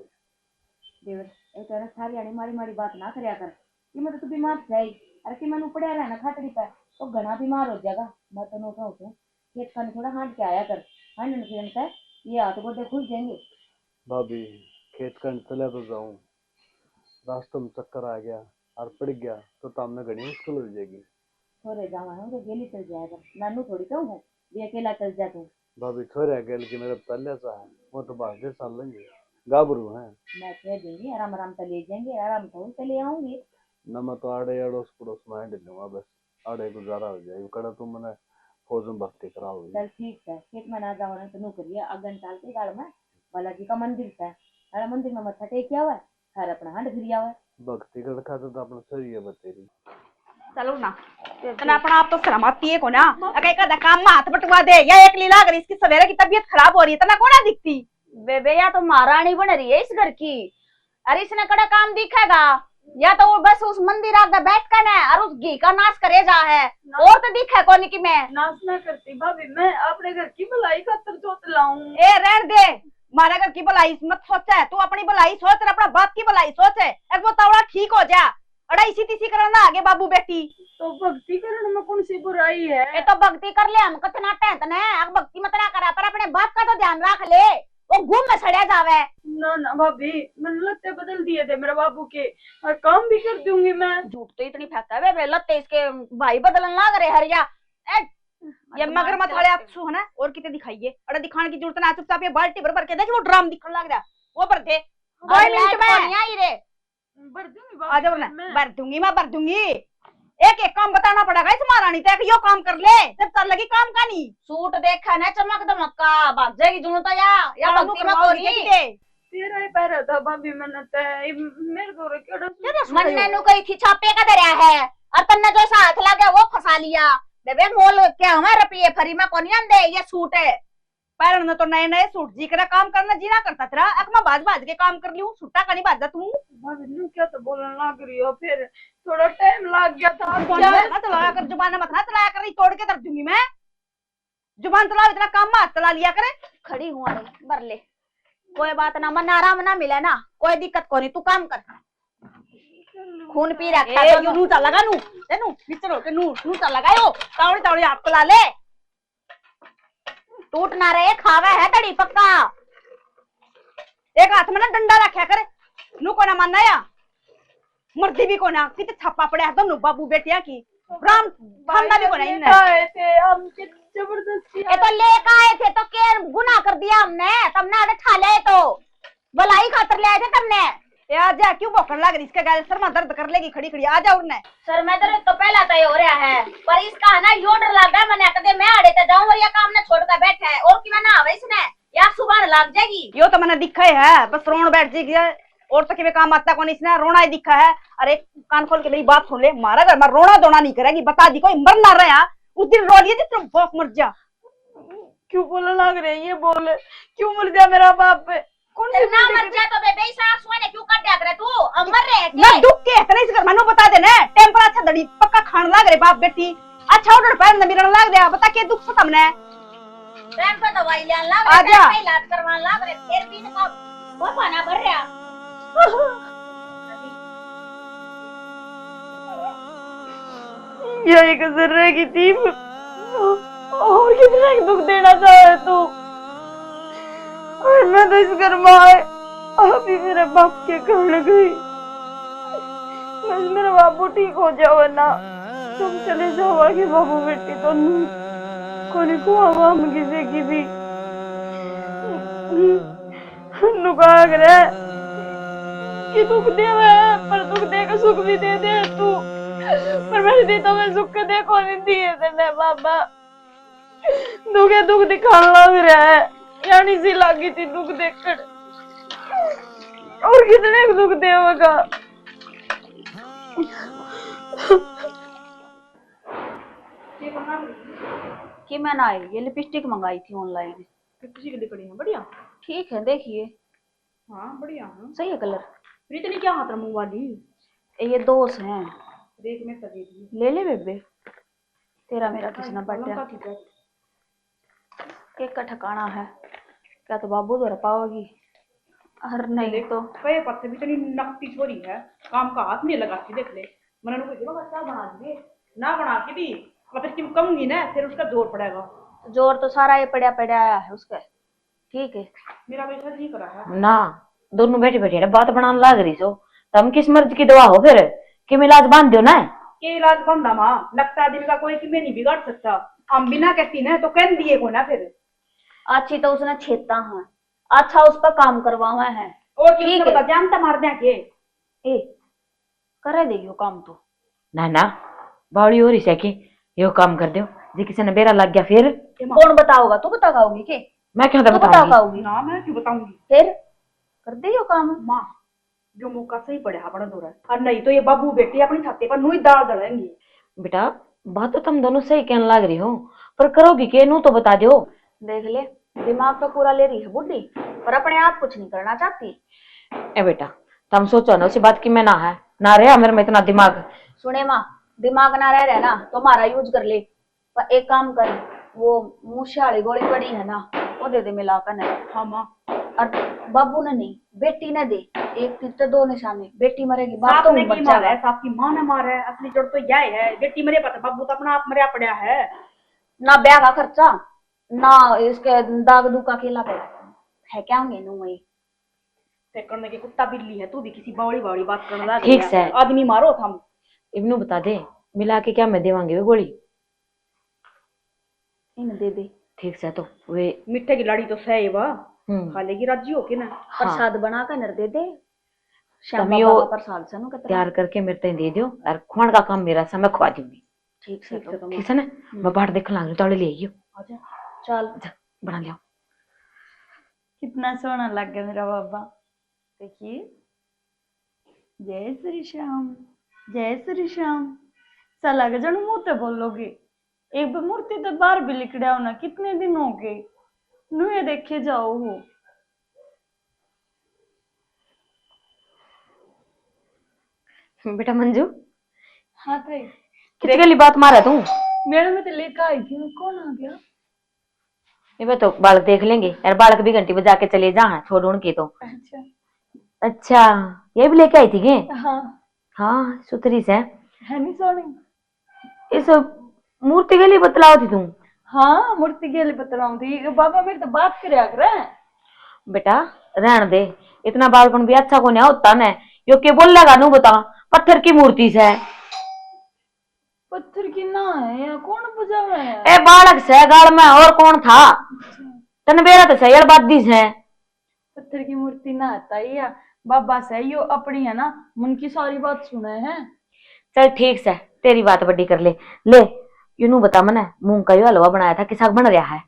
देवर एक तरह सारी आड़ी माड़ी माड़ी बात ना करया कर कि मैं तो बीमार जाई अरे कि मैंने पड़या रहना खाटड़ी पे तो घना बीमार हो जाएगा। मैं तो नो कहूँ खेत खाने थोड़ा हांड के आया कर, हांड फिरन पे ये हाथ गोडे खुल जाएंगे। भाभी खेत का चले तो जाऊं रास्ते में चक्कर आ गया और पड़ गया तो सामने घड़ी मुश्किल हो जाएगी। थोड़े जावा है तो गेली चल जाएगा, नानू थोड़ी कहूँ ये अकेला चल जा तू। भाभी छोरे गेल की मेरे पहले सा है वो तो बाहर साल लेंगे गाबरू है। मैं कह देंगी आराम आराम से ले जाएंगे, आराम से चले आऊंगी न मैं तो आड़े अड़ोस पड़ोस में हैंड लूंगा बस आड़े गुजारा हो जाएगा कड़ा तुम मैंने फौज में भर्ती कराओगी। चल ठीक है, खेत में ना जाओ ना तो नू करिए अगन साल के गाड़ में बालाजी का मंदिर है, अरे मंदिर में मत्था टेकिया हुआ है हर अपना हांड फिरिया हुआ है। भक्ति कर खाते तो अपना सही है बतेरी। चलो ना तना अपना आप तो शर्म आती है को ना अगर का काम में हाथ बटवा दे या एक लीला अगर इसकी सवेरे की तबीयत खराब हो रही है तना को ना दिखती बेबे या तो महारानी बन रही है इस घर की, अरे इसने कड़ा काम दिखेगा या तो वो बस उस मंदिर आगे बैठ कर ना और उस घी का नाश करे जा है और तो दिखे कौन की मैं नाश ना करती भाभी, मैं अपने घर की भलाई खातर जोत लाऊं। ए रहन दे मारे घर की भलाई मत सोचे, तू अपनी भलाई सोच और अपना बाप की भलाई सोचे, एक वो तवड़ा ठीक हो जा अड़ा इसी तीसी करना आगे बाबू बेटी। तो भक्ति करने में कौन सी बुराई है? ये तो भक्ति कर ले हम कतना टेंशन है, अब भक्ति मत ना करा पर अपने बाप का तो ध्यान रख ले, वो घूम में सड़िया जावे। ना ना भाभी मैंने लत्ते बदल दिए थे मेरे बाबू के और काम भी कर दूंगी मैं। झूठ तो इतनी फेंकता है बे लत्ते इसके भाई बदलन लग रहे हरिया। ये मगर मत वाले आपसू है ना और कितने दिखाइए अड़ा दिखाने की जरूरत ना, चुपचाप ये बाल्टी भर के देख वो ड्राम दिखने लग रहा वो भर दे 2 मिनट में आई रे भर दूंगी आ जाओ ना मैं। भर दूंगी एक एक काम बताना पड़ेगा इस महारानी तक यो काम कर ले जब कर लगी काम का नहीं। सूट देखा ना चमक दमक का भाग जाएगी जुनू तो या भक्ति में कोरी तेरा ही पैर था भाभी मैंने तय मेरे को केड़ा मन्ने नु कही थी छापे का दरिया है और तन्ने जो साथ लगा वो फंसा लिया। बेबे मोल क्या हमारे रुपये फरी में कोनी दे ये सूट है पैर ने तो नए नए सूट जी कर काम करना जीना करता तेरा अकमा बाज बाज के काम कर लियो सूटा का नहीं बाजा तू भाभी नू क्या तो बोलने लग रही हो, फिर थोड़ा टाइम लग गया था। मत चलाया कर, जुबान मत ना चलाया कर, तोड़ के दर दूंगी मैं। जुबान चलाओ, इतना काम मत चला लिया करे। खड़ी हूँ अरे बर ले, कोई बात ना, मन आराम ना मिले ना, कोई दिक्कत को नहीं, तू काम कर। खून पी रखा ए यो नू चला लगा नू, ए नू नीचे रो के नू नू चला लगायो, तावड़ी तावड़ी हाथ चला ले, टूट ना रहे, खावा है तड़ी पक्का। एक हाथ में ना डंडा रखा करे, नू को ना मानना या मर्दी भी को ना, कितने छापा पड़े है दोनों बाबू बेटिया की, राम खाना भी को ना इनने। हम जबरदस्ती ये तो लेकर आए थे तो क्या गुनाह कर दिया हमने, तुमने आगे ठा ले तो भलाई खातर ले आए थे तुमने। ए आजा, क्यों भौंकने लग रही, इसका गाल सर में दर्द कर लेगी खड़ी खड़ी, आजा उड़ने। सर में दर्द तो पहला तय हो रहा है, पर इसका है ना यो डर लग रहा है, मैंने कदे मैं आड़े ते जाऊं और ये काम ना छोड़ कर बैठा है, और कि मैं ना आवे इसने या सुबह लग जाएगी। यो तो मैंने दिखा है, बस रोन बैठ जाएगी और तो कि काम आता कौन, इसने रोना ही दिखा है। अरे कान खोल के मेरी बात सुन ले, मारा घर में रोना धोना नहीं करेगी, बता दी कोई मर ना रहा, उस दिन रो लिए जितना भौंक मर जा। क्यों बोलने लग रहे हैं, ये बोले क्यों मर जा मेरा बाप पे, कौन सी ना मर जा तो बेबे सास ने क्यों कर दिया करे तू, अब मर रहे मैं दुख के इतना इस घर मनु बता देना, टेम्पर अच्छा दड़ी पक्का खान लग रहे बाप बेटी, अच्छा ऑर्डर पर न मिलने लग गया, बता के दुख से तुमने टाइम पे दवाई लेने लग आजा। टाइम पे इलाज करवाने लग रहे, फिर भी ना बापा ना भर रहा। यही कसर रहेगी थी, और कितना दुख देना चाहे तू, और मैं तो इस घर में आए अभी मेरे बाप के घर गई, बस मेरा बाबू ठीक हो जाओ ना, तुम चले जाओ कि बाबू बेटी तो कोनी को हम किसी की भी नुका करे कि दुख दे पर दुख दे के सुख भी दे दे तू, पर मेरे दी तो मैं सुख के देखो नहीं दिए तेने बाबा, दुखे दुख दिखाने लग रहा है, यानी सी लगी थी दुख देखकर, और कितने दुख देगा। कि मैं ना आई, ये लिपस्टिक मंगाई थी ऑनलाइन, किसी की दिकड़ी है बढ़िया, ठीक है देखिए, हाँ बढ़िया है, सही है कलर। फिर इतनी क्या हाथ मुंह वाली, ये दोस्त हैं, देख में सजे दी ले ले बेबे, तेरा मेरा किसी ना बटा, केक का ठिकाना है क्या तो बाबू तो पाओगी, और नहीं तो पे पत्ते भी इतनी नकटी छोरी है, काम का हाथ नहीं लगाती, देख ले मैंने कोई जगह अच्छा बना दिए ना, बना के भी अगर तुम कहूंगी ना फिर उसका जोर पड़ेगा, जोर तो सारा ये पड़ा पड़ा आया है उसका, ठीक है मेरा पैसा जी करा है ना, दोनों बैठे बैठे बात बनाने लग रही सो, तुम किस मर्ज की दवा हो फिर कि इलाज बांध दो ना, के इलाज बंदा माँ लगता दिल का कोई कि मैं नहीं बिगाड़ सकता, हम बिना कहती ना तो कह दिए को ना, फिर अच्छी तो उसने छेता है, अच्छा उस पर काम करवावा है, और ठीक है जानता मार दे के ए करे देगी काम तो ना ना बावड़ी हो रही से कि यो काम कर दो, जी किसी ने बेरा लग गया फिर कौन बताओगा, तू बताओगी के, मैं क्यों तू बताओगी ना, मैं क्यों बताऊंगी, फिर कर दे यो काम। माँ जो मौका सही पड़ा बड़ा दो रहा है, और नहीं तो ये बाबू बेटी अपनी छाते पर नूई दाल दड़ेंगी। बेटा बात तो तुम दोनों सही कहने लग रही हो, पर करोगी के नू तो बता दो। देख ले दिमाग तो पूरा ले रही है बुढ़ी, पर अपने आप कुछ नहीं करना चाहती। ए बेटा तुम सोचो ना उसी बात की मैं ना है ना रहा मेरे में इतना दिमाग, सुने माँ दिमाग ना रह ना तो हमारा यूज कर ले, पर एक काम कर, वो मूछाड़ी गोली पड़ी है ना वो दे दे मिलाकर ना। हाँ माँ, और बाबू ने नहीं बेटी ने दे, एक तीर तो दो निशाने, बेटी मरेगी बाप साथ तो ने की बच्चा मारा है, साथ की माँ ने मारा है, असली जड़ तो यह है, बेटी मरे पता बाबू तो अपना आप मरिया पड़ा है, ना ब्याह का खर्चा ना इसके दाग दूका खेला पड़ा है, क्या होंगे नु वही करने के कुत्ता बिल्ली है, तू भी किसी बावड़ी बावड़ी बात करने लगा, ठीक से आदमी मारो थम इब्नू बता दे मिला के क्या मैं देवांगे वे गोली, इन दे दे ठीक से तो वे मिठे की लाड़ी तो सही वाह खा लेगी राजी हो के ना, प्रसाद बना कर नर दे दे, श्याम तमियो बाबा का प्रसाद से नो तैयार करके मेरे ते दे दो, और खुआन का काम मेरा समय खुआ दूंगी, ठीक से तो ठीक है ना, मैं बाहर देखने लग रही तौड़े ले आइयो, आजा चल बना लिया। कितना सोना लग गया मेरा बाबा, देखिए जय श्री श्याम जय श्री श्याम, चला गया जन मुंह ते बोलोगे, एक मूर्ति तो बाहर भी लिख रहा हो ना, कितने दिन हो गए नु ये देखे जाओ हो, बेटा मंजू हाँ ताई कितनी गली बात मारा तू? मैडम मैं तो लेकर आई थी, कौन आ गया? ये तो बालक देख लेंगे यार, बालक भी घंटी बजा के चले जा, छोड़ उनकी तो। अच्छा अच्छा ये भी लेके आई थी के? हाँ हाँ सुथरी से है नहीं सोनी। इस मूर्ति के लिए बतलाओ थी तुम? हाँ मूर्ति के लिए बतलाऊं थी, बाबा मेरे तो बात करे कर। बेटा रहन दे, इतना बालपन भी अच्छा को नहीं होता न, यो के बोल लगा नू बता, पत्थर की मूर्ति से। पत्थर की ना है या कौन बजावे है? ए बालक से गाल में और कौन था? तन बेरा तो सही बादी से। पत्थर की मूर्ति ना आता या बाबा से यो अपनी है ना, मन की सारी बात सुने हैं। चल ठीक से, तेरी बात बड़ी कर ले। ले यूं बता मने, मूंग का यो हलवा बनाया था, किसा बन रहा है?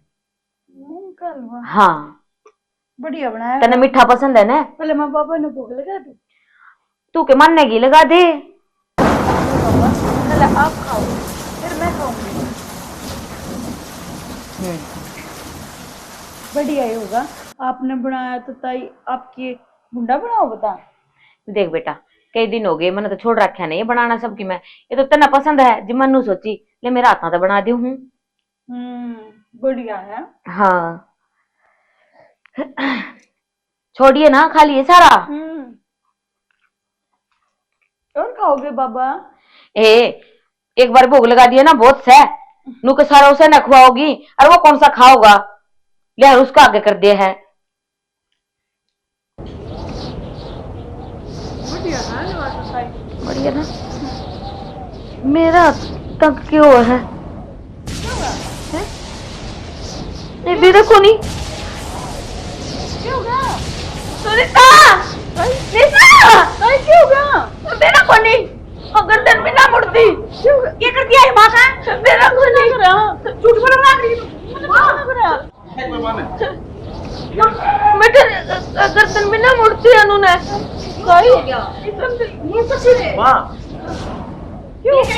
मूंग का हलवा? हाँ बढ़िया बनाया। तने मीठा पसंद है ना? पहले मैं बाबा ने भोग लगा दूं। तू के मानने की लगा दे। पहले आप खाओ फिर मैं खाऊंगी। बढ़िया ही होगा, आपने बनाया तो ताई आपकी गुंडा बनाओ बता। देख बेटा कई दिन हो गए मैंने तो छोड़ रखा नहीं ये बनाना सबकी, मैं ये तो तना पसंद है जी मनु सोची ले मेरा हाथ तो बना दी हूँ। बढ़िया है। हाँ छोड़िए ना, खा लिए सारा। और खाओगे बाबा? ए एक बार भोग लगा दिया ना बहुत से, नू के सारा उसे न खुआओगी और वो कौन सा खाओगा, ले उसका आगे कर दिया है। बढ़िया है बढ़िया ना। मेरा तक क्यों है? ये देखो नहीं क्यों गया? सुनीता क्यों गया? मेरा को नहीं, गर्दन में ना मुड़ती। ये कर दिया है माँ का? मेरा को नहीं कर रहा, झूठ बोल रहा है। बेटे गर्दन में ना मुड़ती है उन्होंने। कोई हो गया ये कुछ है माँ क्यों है?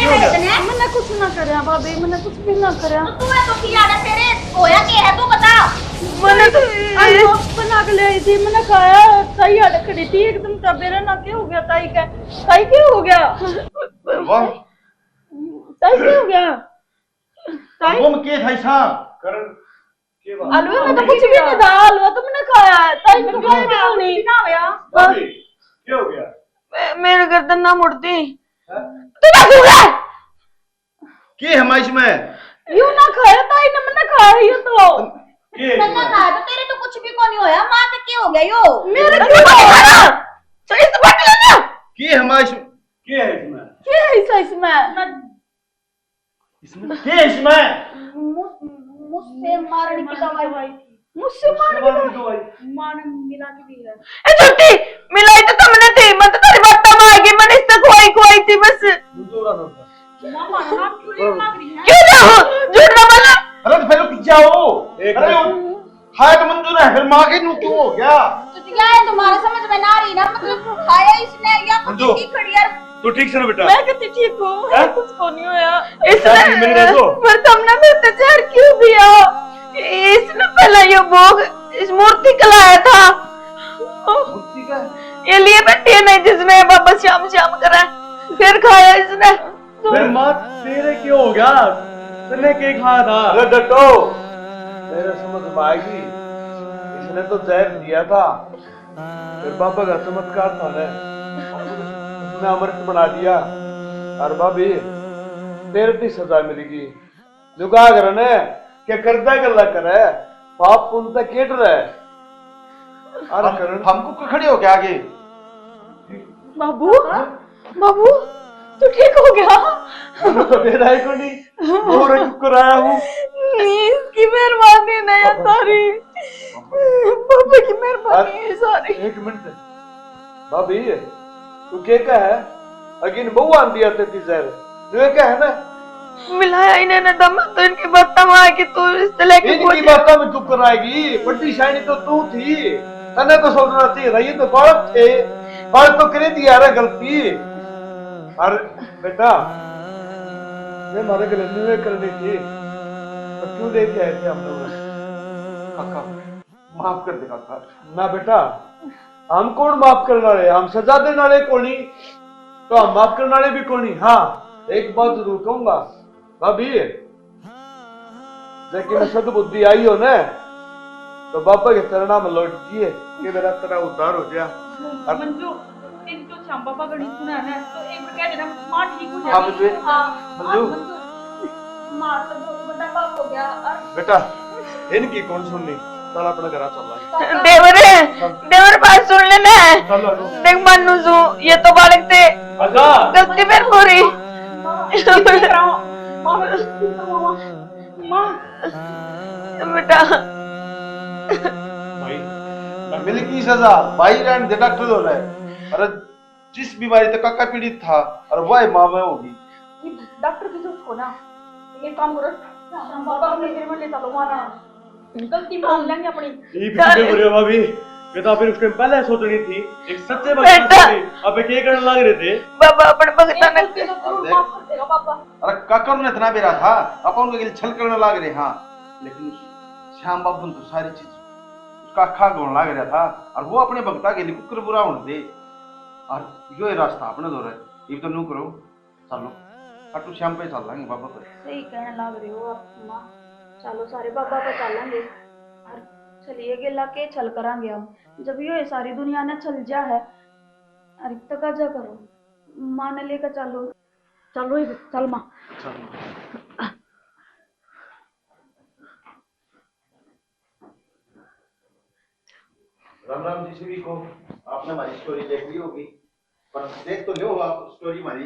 मैंने कुछ ना करया भाभी, मैंने कुछ भी ना करया। तू है तो की याद है तेरे होया क्या है तू बता। मैंने तो बना के ले आई थी, मैंने खाया, ताई आड़ खड़ी थी एकदम तबेरा ना क्या हो गया ताई का? ताई क्या हो गया? वाह ताई क्या हो गया? ताई तुम के थाई सा करण के बात हलवे में तो कुछ भी नहीं था, हलवा तो मैंने खाया है, ताई ने खाया क्यों नहीं? ना होया भाभी क्या हो गया? मेरे गर्दन ना मुड़ती। तू क्या सुन रहा है? के है इसमें? यूं ना खाया ताई ने, मैंने खाया ये तो। के तन्ना कहा तो तेरे तो कुछ भी को नहीं होया, मां तो क्या हो गया यो? मेरे क्यों खाया? सही से बात लेना। के है इसमें? के है इसमें? क्या है ऐसा इसमें? इसमें के है इसमें? मुझसे मारने की दवाई मुझसे मार के की दवाई मान मिला के दी है। ए झूठी मिलाई तो तुमने थी, मैं तो तेरी बात मांगी, मैंने इससे खुआई थी बस। दूसरा नंबर मामा ना क्यों नहीं मांग रही है? क्यों ना झूठ ना बोलना। अरे तो फिर रुक जाओ। एक अरे मिनट। खाया तो मंजूर है, फिर मां के नू क्यों हो गया? तो क्या है तुम्हारे समझ में ना आ रही ना, मतलब खाया इसने या मंजू। कुछ की खड़ी यार। तू ठीक से ना बेटा? मैं कितनी ठीक हूँ, हैं? कुछ को नहीं होया। चाची मिल रहे तो? पर तुमने मेरे से जहर क्यों दिया? इसने पहले ये भोग इस मूर्ति का लाया था, मूर्ति का ये लिए बैठी नहीं जिसने बाबा शाम शाम करा, फिर खाया इसने। फिर मां तेरे क्यों हो गया? तूने के खाया था? अरे डटो, मेरे समझ में आएगी, इसने तो जहर दिया था, फिर बाबा का चमत्कार था ने, उसने अमृत बना दिया। और भाभी तेरे की सजा मिलेगी। लुका कर ने क्या करता गल्ला करे, पाप पुण्य तक केट रहे। अरे करण हमको खड़े हो गया आगे। बाबू बाबू तू ठीक हो गया? तो मेरा ही को नहीं, और चुप कराया हूँ। इसकी मेहरबानी नहीं है सारी, बाबा की मेहरबानी है सारी। एक मिनट भाभी, तू के का है? अगिन बहु आन दिया ते जहर, तू क्या है ना? मिलाया इन्हें दम तो इनकी बात तमा कि तू इस तरह की इनकी बातों में चुप कराएगी, बड़ी शायनी तो तू थी, तने तो सोचना चाहिए, ये तो बालक थे, बालक तो करे दिया रे गलती। और बेटा ये हमारे गले में करनी थी, तो क्यों लेके आए थे हम लोग? काका माफ कर दे काका। ना बेटा, हम कौन माफ करने वाले, हम सजा देने वाले कौन नहीं। तो हम माफ करने वाले भी कौन ही। हाँ एक बात जरूर कहूंगा भाभी, जबकि मैं सदबुद्धि आई हो ना तो बाबा के चरणा में लौट जिए कि मेरा तेरा उद्धार हो गया। मंजू दिन तो श्याम बाबा गणित सुना है तो एक बार कह देना मां ठीक हो हाँ जाएगी। मंजू, हाँ मंजू मार तो बहुत बड़ा पाप हो गया। और बेटा इनकी कौन सुननी, चल अपना घर चल रहा देवर देवर बात सुन लेना चलो देख मानू सू ये तो बालक थे अच्छा गलती फिर पूरी बेटा भाई मिल की सजा भाई रहने दे, डॉक्टर हो रहा है। अरे जिस बीमारी तक काका पीड़ित था और वह माँ में होगी। डॉक्टर की जरूरत हो ना, एक काम करो श्याम बाबा को मंदिर में ले चलो, वहां गलती मान लेंगे अपनी। ये पीछे हो रही हो भाभी, ये तो आपने उस टाइम पहले सोचनी थी। एक सच्चे भगवान से अब क्या करने लग रहे थे। बाबा अपने भगता ने गलती तो जरूर माफ कर देगा बाबा। अरे काका ने इतना बेरा था अपन उनके लिए छल करने लग रहे। हाँ लेकिन श्याम बाबू ने तो सारी चीज उसका अखा गोण लग रहा था और वो अपने भक्ता के लिए कुकर बुरा होने दे। और जो ये रास्ता अपने दो रहे ये तो नू करो, चलो अटू श्याम पे चल लेंगे बाबा पे। सही कहने लग रही हो आप माँ, चलो सारे बाबा पे चलेंगे। और चलिए गेला के छल करांगे हम, जब ये सारी दुनिया ने छल जा है। अरे तकाजा करो माँ ने लेकर चलो, चलो चल माँ। राम राम जी सभी को। आपने हमारी स्टोरी देख ली होगी, पर देख तो लो आप स्टोरी हमारी,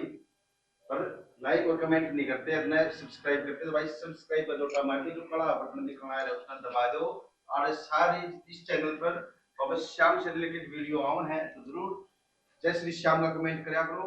पर लाइक और कमेंट नहीं करते, न सब्सक्राइब करते। तो भाई सब्सक्राइब का जो मार्टी जो बड़ा बटन दिख रहा है उसका दबा दो। और सारे इस चैनल पर अब श्याम से रिलेटेड वीडियो ऑन है तो जरूर जय श्री श्याम का कमेंट करा करो।